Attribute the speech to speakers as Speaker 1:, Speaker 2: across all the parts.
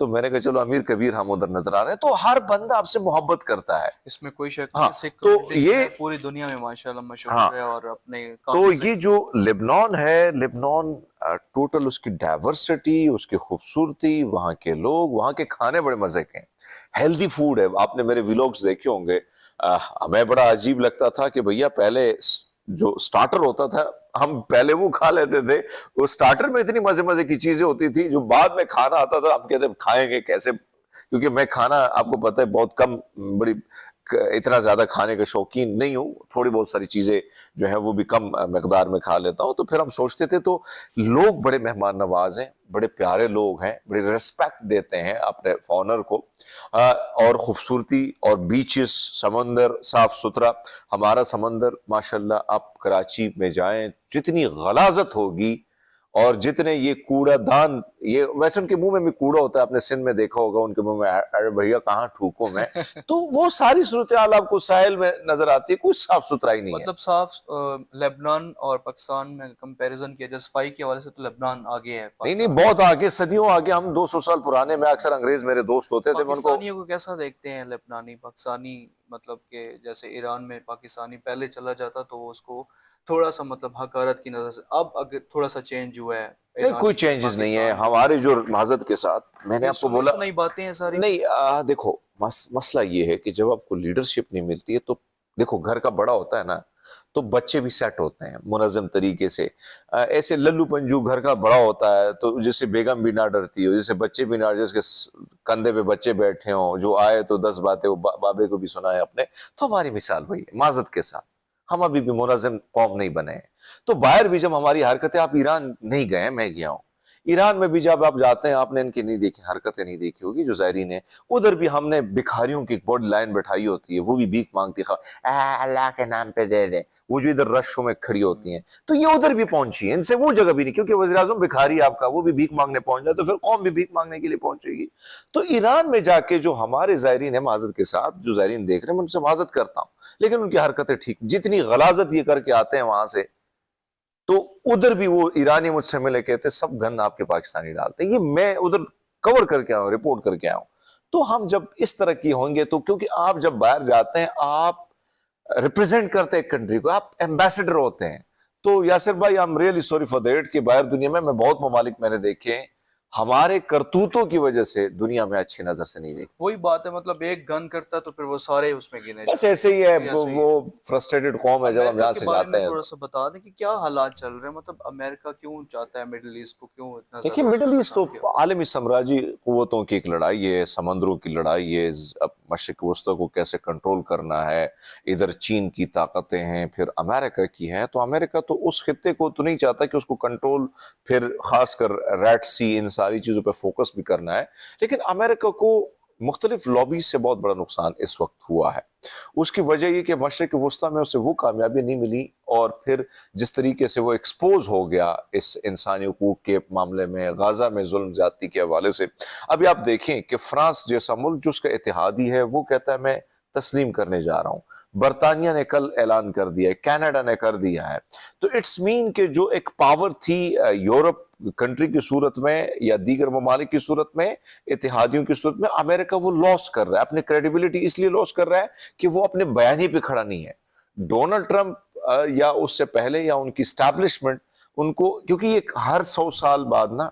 Speaker 1: تو میں نے کہا چلو امیر کبیر ہم ادھر نظر آ رہے ہیں. تو ہر بندہ آپ سے محبت کرتا ہے.
Speaker 2: اس میں کوئی شک
Speaker 1: ہاں
Speaker 2: نہیں. سکھ
Speaker 1: تو
Speaker 2: کمیونٹی جو
Speaker 1: یہ
Speaker 2: ہے پوری دنیا میں ماشاءاللہ
Speaker 1: ہاں
Speaker 2: مشہور ہے اور اپنے
Speaker 1: تو
Speaker 2: کاموں سے.
Speaker 1: یہ جو لبنان ہے، لبنان ٹوٹل اس کی ڈائیورسٹی، اس کی خوبصورتی، وہاں کے لوگ، وہاں کے کھانے بڑے مزے کے ہیں، ہیلدی فوڈ ہے. آپ نے میرے ویلوگز دیکھے ہوں گے. ہمیں بڑا عجیب لگتا تھا کہ بھیا پہلے جو سٹارٹر ہوتا تھا ہم پہلے وہ کھا لیتے تھے. وہ سٹارٹر میں اتنی مزے مزے کی چیزیں ہوتی تھی، جو بعد میں کھانا آتا تھا ہم کہتے کھائیں گے کیسے، کیونکہ میں کھانا آپ کو پتہ ہے بہت کم، بڑی اتنا زیادہ کھانے کا شوقین نہیں ہوں. تھوڑی بہت ساری چیزیں جو ہے وہ بھی کم مقدار میں کھا لیتا ہوں. تو پھر ہم سوچتے تھے تو لوگ بڑے مہمان نواز ہیں، بڑے پیارے لوگ ہیں، بڑی ریسپیکٹ دیتے ہیں اپنے فونر کو. اور خوبصورتی اور بیچز، سمندر صاف ستھرا. ہمارا سمندر ماشاءاللہ آپ کراچی میں جائیں جتنی غلاظت ہوگی، اور جتنے یہ کوڑا دان، یہ ویسے ان کے منہ میں بھی کوڑا ہوتا ہے، آپ نے سندھ میں دیکھا ہوگا ان کے منہ میں ارے بھیا کہاں تھوکوں میں. تو وہ ساری صورتحال آپ کو ساحل میں نظر آتی ہے، کوئی صاف ستھرائی نہیں ہے.
Speaker 2: مطلب صاف لبنان اور پاکستان میں کمپیریزن کیا جائے صفائی کے حوالے سے تو لبنان آگے ہے
Speaker 1: نہیں نہیں،
Speaker 2: پاکستان.
Speaker 1: بہت آگے، صدیوں آگے. ہم 200 سال پرانے، میں اکثر انگریز میرے دوست ہوتے تھے، میں ان کو
Speaker 2: پاکستانیوں کو کیسا دیکھتے ہیں لبنانی پاکستانی؟ مطلب کہ جیسے ایران میں پاکستانی پہلے چلا جاتا تو اس کو تھوڑا سا مطلب حقارت کی نظر سے، اب اگر تھوڑا سا چینج ہوا ہے
Speaker 1: نہیں، کوئی
Speaker 2: ایرانی
Speaker 1: چینجز نہیں ہے
Speaker 2: پاکستان میں.
Speaker 1: ہمارے جو حضرت کے ساتھ. میں نے
Speaker 2: یہ
Speaker 1: آپ کو
Speaker 2: سنی
Speaker 1: بولا
Speaker 2: سنائی باتیں ہیں ساری.
Speaker 1: نہیں، دیکھو مسئلہ یہ ہے کہ جب آپ کو لیڈرشپ نہیں ملتی ہے تو دیکھو گھر کا بڑا ہوتا ہے نا، تو بچے بھی سیٹ ہوتے ہیں منظم طریقے سے. ایسے للو پنجو گھر کا بڑا ہوتا ہے تو جیسے بیگم بھی نہ ڈرتی ہو، جیسے بچے بھی نہ، جس کے کندھے پہ بچے بیٹھے ہوں، جو آئے تو 10 باتیں وہ بابے کو بھی سنائے اپنے. تو ہماری مثال وہی ہے معذرت کے ساتھ. ہم ابھی بھی منظم قوم نہیں بنے ہیں. تو باہر بھی جب ہماری حرکتیں، آپ ایران نہیں گئے، میں گیا ہوں. ایران میں بھی جب آپ جاتے ہیں، آپ نے ان کی نہیں دیکھی حرکتیں، نہیں دیکھی ہوگی جو زائرین ہیں. ادھر بھی ہم نے بھکاریوں کی ایک بورڈ لائن بٹھائی ہوتی ہے، وہ بھی بھیک مانگتی ہے، اللہ کے نام پہ دے دے، وہ جو ادھر رشوں میں کھڑی ہوتی ہیں. تو یہ ادھر بھی پہنچی ہیں، ان سے وہ جگہ بھی نہیں، کیونکہ وزیراعظم بھکاری آپ کا، وہ بھی بھیک مانگنے پہنچ جائے تو پھر قوم بھی بھیک مانگنے کے لیے پہنچے گی. تو ایران میں جا کے جو ہمارے زائرین ہیں، معذرت کے ساتھ جو زائرین دیکھ رہے ہیں میں ان سے معذرت کرتا ہوں، لیکن ان کی حرکتیں ٹھیک، جتنی غلاظت یہ کر کے آتے ہیں وہاں سے، تو ادھر بھی وہ ایرانی مجھ سے ملے کہتے سب گند آپ کے پاکستانی ڈالتے ہیں. یہ میں ادھر کور کر کے آؤں، رپورٹ کر کے آؤں. تو ہم جب اس طرح کی ہوں گے تو، کیونکہ آپ جب باہر جاتے ہیں آپ ریپرزینٹ کرتے ہیں ایک کنٹری کو، آپ ایمبیسڈر ہوتے ہیں. تو یاسر بھائی I am really sorry for that کہ باہر دنیا میں بہت ممالک میں نے دیکھے ہیں، ہمارے کرتوتوں کی وجہ سے دنیا میں اچھی نظر سے نہیں دیکھتے.
Speaker 2: وہی بات ہے، مطلب ایک گن کرتا تو پھر وہ سارے اس میں گنے
Speaker 1: بس
Speaker 2: جاتے
Speaker 1: ایسے ہی ہے،
Speaker 2: ایسے ہی ہے.
Speaker 1: وہ فرسٹریٹڈ قوم ہے. جب ہم
Speaker 2: امریکہ
Speaker 1: یہاں
Speaker 2: کے
Speaker 1: سے
Speaker 2: بارے
Speaker 1: جاتے
Speaker 2: میں
Speaker 1: ہیں،
Speaker 2: تھوڑا سا بتا دیں کہ کیا حالات چل رہے ہیں، مطلب امریکہ کیوں چاہتا ہے مڈل ایسٹ کو کیوں اتنا
Speaker 1: دیکھیے
Speaker 2: زیادہ اس
Speaker 1: مڈل
Speaker 2: کو
Speaker 1: ایسٹ تو
Speaker 2: پسند کیا؟
Speaker 1: عالمی سامراجی قوتوں کی ایک لڑائی ہے، سمندروں کی لڑائی ہے. اب مشرق وسطی کو کیسے کنٹرول کرنا ہے. ادھر چین کی طاقتیں ہیں، پھر امریکہ کی ہے. تو امریکہ تو اس خطے کو تو نہیں چاہتا کہ اس کو کنٹرول، پھر خاص کر ریڈ سی، ان ساری چیزوں پہ فوکس بھی کرنا ہے. لیکن امریکہ کو مختلف لابی سے بہت بڑا نقصان اس وقت ہوا ہے. اس کی وجہ یہ کہ مشرق وسطی میں اسے وہ کامیابی نہیں ملی، اور پھر جس طریقے سے وہ ایکسپوز ہو گیا اس انسانی حقوق کے معاملے میں، غزہ میں ظلم زیادتی کے حوالے سے. ابھی آپ دیکھیں کہ فرانس جیسا ملک جو اس کا اتحادی ہے، وہ کہتا ہے میں تسلیم کرنے جا رہا ہوں. برطانیہ نے کل اعلان کر دیا ہے، کینیڈا نے کر دیا ہے. تو اٹس مین کہ جو ایک پاور تھی یورپ کنٹری کی صورت میں یا دیگر ممالک کی صورت میں، اتحادیوں کی صورت میں، امریکہ وہ لاس کر رہا ہے. اپنی کریڈیبلٹی اس لیے لاس کر رہا ہے کہ وہ اپنے بیانی پہ کھڑا نہیں ہے. ڈونلڈ ٹرمپ یا اس سے پہلے یا ان کی اسٹیبلشمنٹ، ان کو، کیونکہ یہ ہر 100 سال بعد نا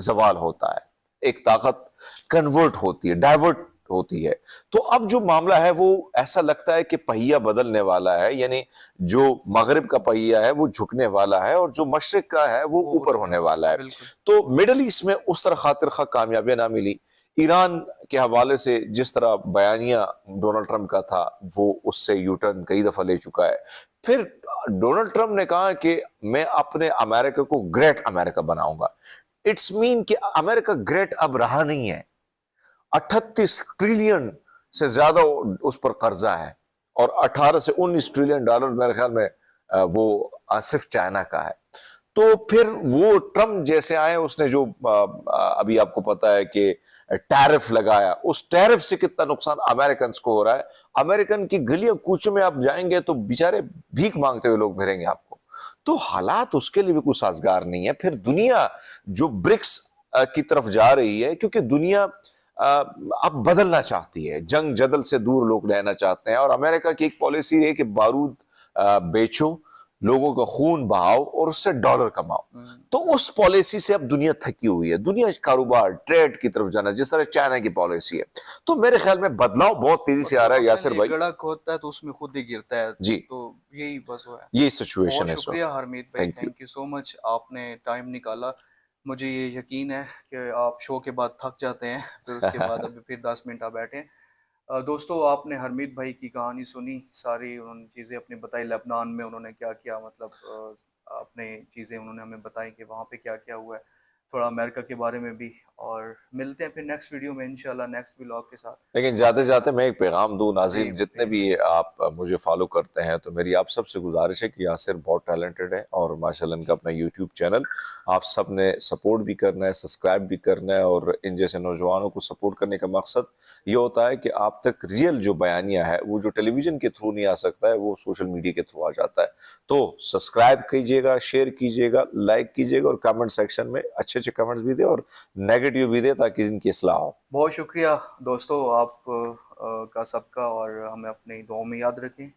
Speaker 1: زوال ہوتا ہے، ایک طاقت کنورٹ ہوتی ہے، ڈائیورٹ ہوتی ہے. تو اب جو معاملہ ہے وہ ایسا لگتا ہے کہ پہیہ بدلنے والا ہے، یعنی جو مغرب کا پہیہ ہے وہ جھکنے والا ہے، اور جو مشرق کا ہے وہ اوپر ہونے والا ہے.
Speaker 2: بالکل.
Speaker 1: تو مڈل ایسٹ میں اس طرح خاطر خواہ کامیابی نہ ملی. ایران کے حوالے سے جس طرح بیانیہ ڈونلڈ ٹرمپ کا تھا، وہ اس سے یو ٹرن کئی دفعہ لے چکا ہے. پھر ڈونلڈ ٹرمپ نے کہا کہ میں اپنے امریکہ کو گریٹ امریکہ بناؤں گا. اٹس مین کہ امریکہ گریٹ اب رہا نہیں ہے. 38 ٹریلین سے زیادہ اس پر قرضہ ہے، اور 18 سے 19 ٹریلین ڈالر میرے خیال میں وہ صرف چائنا کا ہے. تو پھر وہ ٹرمپ جیسے آئے، اس نے جو ابھی آپ کو پتا ہے کہ ٹیرف لگایا، اس ٹیرف سے کتنا نقصان امریکنز کو ہو رہا ہے. امریکن کی گلیاں کوچوں میں آپ جائیں گے تو بیچارے بھیک مانگتے ہوئے لوگ ملیں گے آپ کو. تو حالات اس کے لیے بھی کوئی سازگار نہیں ہے. پھر دنیا جو برکس کی طرف جا رہی ہے کیونکہ دنیا اب بدلنا چاہتی ہے, جنگ جدل سے دور لوگ رہنا چاہتے ہیں, اور امریکہ کی ایک پالیسی ہے کہ بارود بیچو, لوگوں کا خون بہاؤ اور اس سے ڈالر کماؤ. تو اس پالیسی سے اب دنیا تھکی ہوئی ہے, دنیا کاروبار ٹریڈ کی طرف جانا, جس طرح چائنا کی پالیسی ہے. تو میرے خیال میں بدلاؤ بہت تیزی سے آ رہا ہے یاسر بھائی.
Speaker 2: گڑک ہوتا ہے تو اس میں خود ہی گرتا ہے,
Speaker 1: جی
Speaker 2: تو یہی بس ہوا ہے.
Speaker 1: یہ
Speaker 2: بہت
Speaker 1: سچویشن ہے.
Speaker 2: شکریہ حرمیت بھائی, تھینک یو سو مچ, آپ نے ٹائم نکالا. مجھے یہ یقین ہے کہ آپ شو کے بعد تھک جاتے ہیں, پھر اس کے بعد ابھی پھر 10 منٹ آپ بیٹھیں. دوستو, آپ نے حرمیت بھائی کی کہانی سنی, ساری انہوں نے چیزیں اپنی بتائی, لبنان میں انہوں نے کیا کیا, مطلب اپنے چیزیں انہوں نے ہمیں بتائی کہ وہاں پہ کیا کیا ہوا ہے, تھوڑا امریکہ کے بارے میں بھی. اور ملتے ہیں پھر نیکسٹ ویڈیو میں انشاءاللہ, نیکسٹ ولاگ کے ساتھ.
Speaker 1: لیکن جاتے جاتے میں ایک پیغام دوں, ناظرین
Speaker 2: جی
Speaker 1: جتنے بھی
Speaker 2: پلیز.
Speaker 1: آپ مجھے فالو کرتے ہیں, تو میری آپ سب سے گزارش ہے کہ یاسر بہت ٹیلنٹڈ ہے, اور ماشاءاللہ ان کا اپنا یوٹیوب چینل آپ سب نے سپورٹ بھی کرنا ہے, سبسکرائب بھی کرنا ہے. اور ان جیسے نوجوانوں کو سپورٹ کرنے کا مقصد یہ ہوتا ہے کہ آپ تک ریئل جو بیانیہ ہے, وہ جو ٹیلی ویژن کے تھرو نہیں آ سکتا ہے, وہ سوشل میڈیا کے تھرو آ جاتا ہے. تو سبسکرائب کیجئے گا, شیئر کیجئے گا, لائک کیجئے گا, اور کمنٹ سیکشن میں اچھے اچھے کمنٹس بھی دیں اور نیگیٹو بھی دیں تاکہ ان کی اصلاح ہو.
Speaker 2: بہت شکریہ دوستو آپ کا سب کا, اور ہمیں اپنی دعاؤں میں یاد رکھیں.